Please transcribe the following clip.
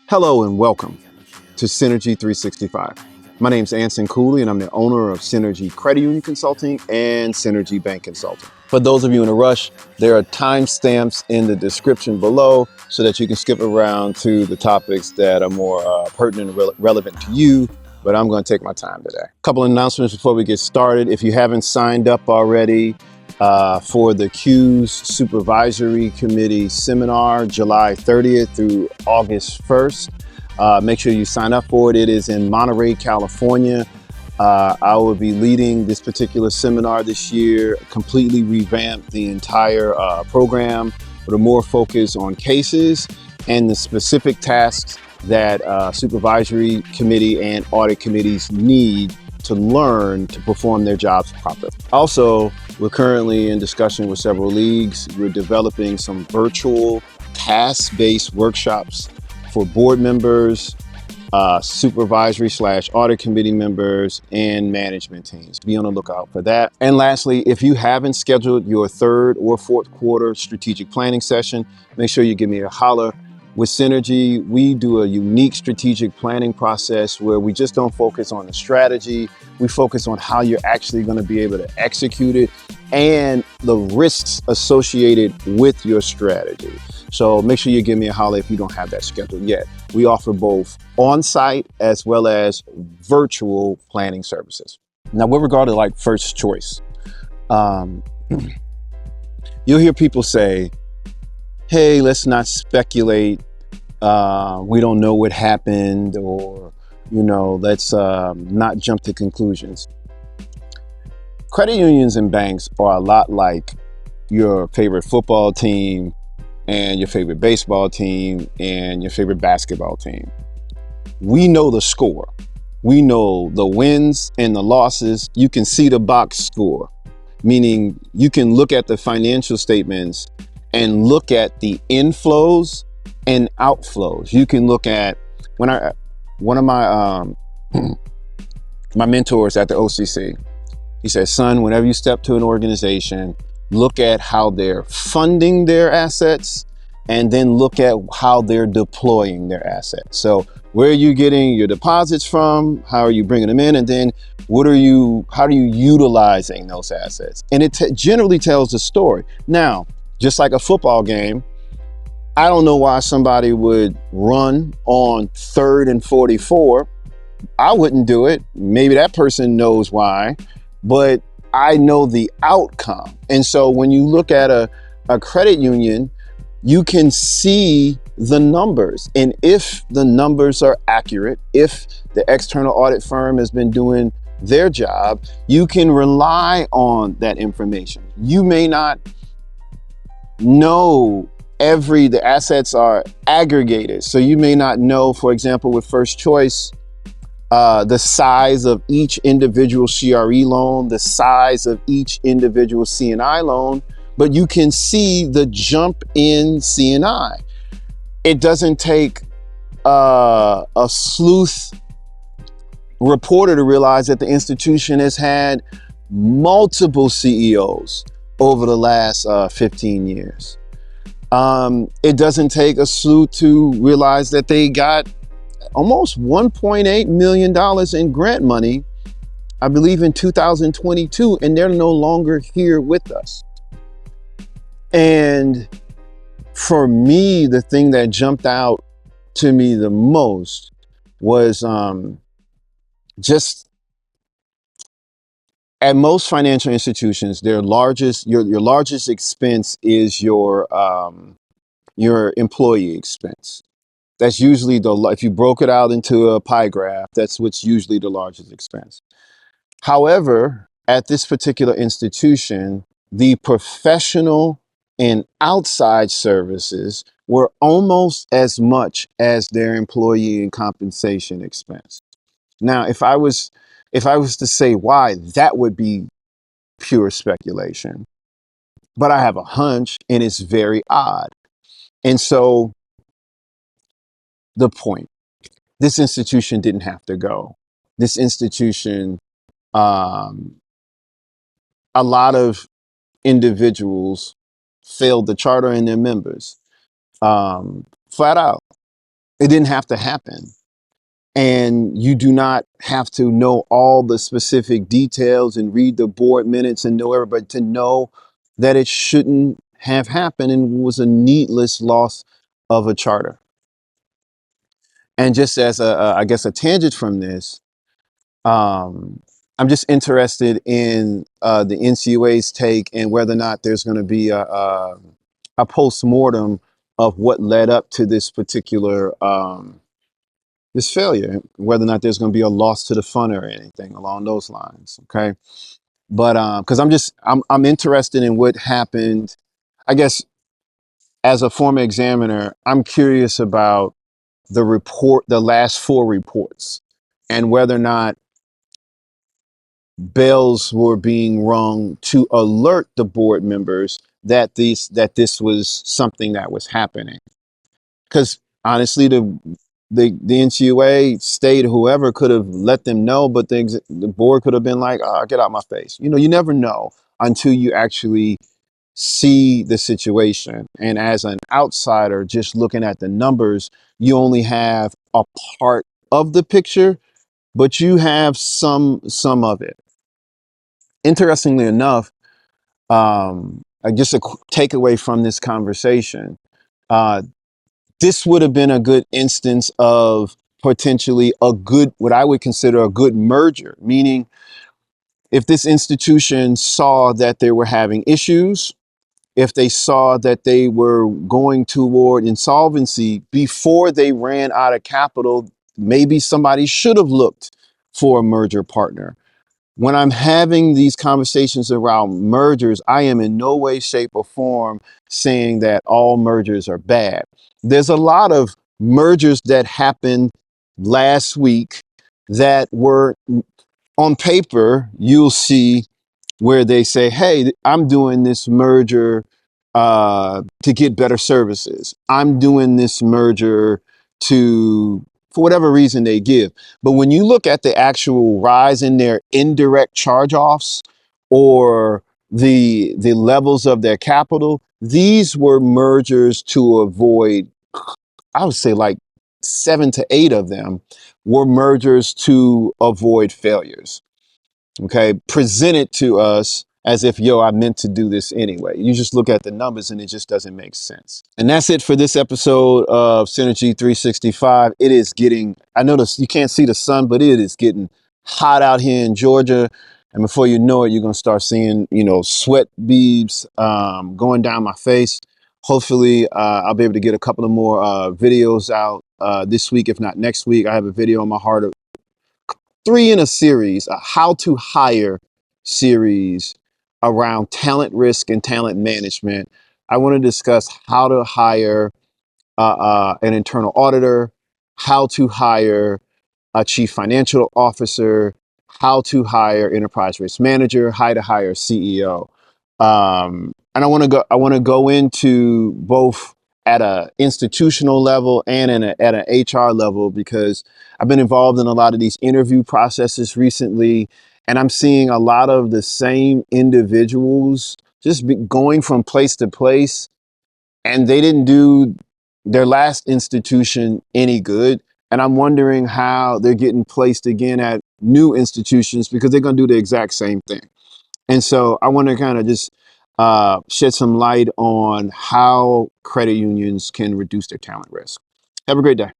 Hello and welcome to Synergy 365. My name is Anson Cooley and I'm the owner of Synergy Credit Union Consulting and Synergy Bank Consulting. For those of you in a rush, there are timestamps in the description below so that you can skip around to the topics that are more pertinent and relevant to you, but I'm going to take my time today. A couple of announcements before we get started. If you haven't signed up already, for the Q's Supervisory Committee Seminar, July 30th through August 1st. Make sure you sign up for it. It is in Monterey, California. I will be leading this particular seminar this year, completely revamp the entire program with a more focus on cases and the specific tasks that supervisory committee and audit committees need to learn to perform their jobs properly. Also, we're currently in discussion with several leagues. We're developing some virtual task-based workshops for board members, supervisory/audit committee members, and management teams. Be on the lookout for that. And lastly, if you haven't scheduled your third or fourth quarter strategic planning session, make sure you give me a holler. With Synergy, we do a unique strategic planning process where we just don't focus on the strategy. We focus on how you're actually going to be able to execute it and the risks associated with your strategy. So make sure you give me a holler if you don't have that scheduled yet. We offer both on-site as well as virtual planning services. Now, with regard to like first choice, you'll hear people say, hey, let's not speculate. We don't know what happened, or, let's not jump to conclusions. Credit unions and banks are a lot like your favorite football team and your favorite baseball team and your favorite basketball team. We know the score. We know the wins and the losses. You can see the box score, meaning you can look at the financial statements and look at the inflows and outflows. You can look at one of my my mentors at the OCC. He said, son, whenever you step to an organization, look at how they're funding their assets and then look at how they're deploying their assets. So where are you getting your deposits from? How are you bringing them in? And then how are you utilizing those assets? And it generally tells the story. Now, just like a football game, I don't know why somebody would run on 3rd and 44. I wouldn't do it. Maybe that person knows why, but I know the outcome. And so when you look at a credit union, you can see the numbers. And if the numbers are accurate, if the external audit firm has been doing their job, you can rely on that information. You may not know the assets are aggregated. So you may not know, for example, with First Choice, the size of each individual CRE loan, the size of each individual C&I loan, but you can see the jump in C&I. It doesn't take a sleuth reporter to realize that the institution has had multiple CEOs over the last 15 years. It doesn't take a sleuth to realize that they got almost $1.8 million in grant money, I believe in 2022, and they're no longer here with us. And for me, the thing that jumped out to me the most was just at most financial institutions, your largest expense is your employee expense. That's usually if you broke it out into a pie graph, that's what's usually the largest expense. However, at this particular institution, the professional and outside services were almost as much as their employee and compensation expense. Now, if I was to say why, that would be pure speculation. But I have a hunch, and it's very odd. And so the point, this institution didn't have to go. This institution, a lot of individuals failed the charter and their members, flat out. It didn't have to happen. And you do not have to know all the specific details and read the board minutes and know everybody to know that it shouldn't have happened and was a needless loss of a charter. And just as I guess a tangent from this, I'm just interested in the NCUA's take and whether or not there's going to be a post-mortem of what led up to this particular this failure, whether or not there's going to be a loss to the fund or anything along those lines. Okay, but because I'm interested in what happened. I guess as a former examiner, I'm curious about the last four reports, and whether or not bells were being rung to alert the board members that this was something that was happening. Because honestly, the NCUA, state, whoever could have let them know, but the board could have been like, "Oh, get out my face." You know, you never know until you actually see the situation. And as an outsider, just looking at the numbers, you only have a part of the picture, but you have some of it. Interestingly enough, just a takeaway from this conversation, uh, this would have been a good instance of potentially what I would consider a good merger, meaning if this institution saw that they were having issues, if they saw that they were going toward insolvency before they ran out of capital, maybe somebody should have looked for a merger partner. When I'm having these conversations around mergers, I am in no way, shape, or form saying that all mergers are bad. There's a lot of mergers that happened last week that were on paper, you'll see where they say, hey, I'm doing this merger to get better services. I'm doing this merger for whatever reason they give. But when you look at the actual rise in their indirect charge-offs or the levels of their capital, these were mergers to avoid, I would say like 7 to 8 of them were mergers to avoid failures. Okay, presented to us as if, yo, I meant to do this anyway. You just look at the numbers and it just doesn't make sense. And that's it for this episode of Synergy 365. It is getting, I notice you can't see the sun, but it is getting hot out here in Georgia. And before you know it, you're going to start seeing, sweat beads going down my face. Hopefully, I'll be able to get a couple of more videos out this week, if not next week. I have a video on my heart, 3 in a series, a how to hire series around talent risk and talent management. I want to discuss how to hire an internal auditor, how to hire a chief financial officer, how to hire enterprise risk manager, how to hire CEO. And I want to go into both at a institutional level and at an HR level, because I've been involved in a lot of these interview processes recently, and I'm seeing a lot of the same individuals just going from place to place, and they didn't do their last institution any good. And I'm wondering how they're getting placed again at new institutions because they're going to do the exact same thing. And so I want to kind of just shed some light on how credit unions can reduce their talent risk. Have a great day.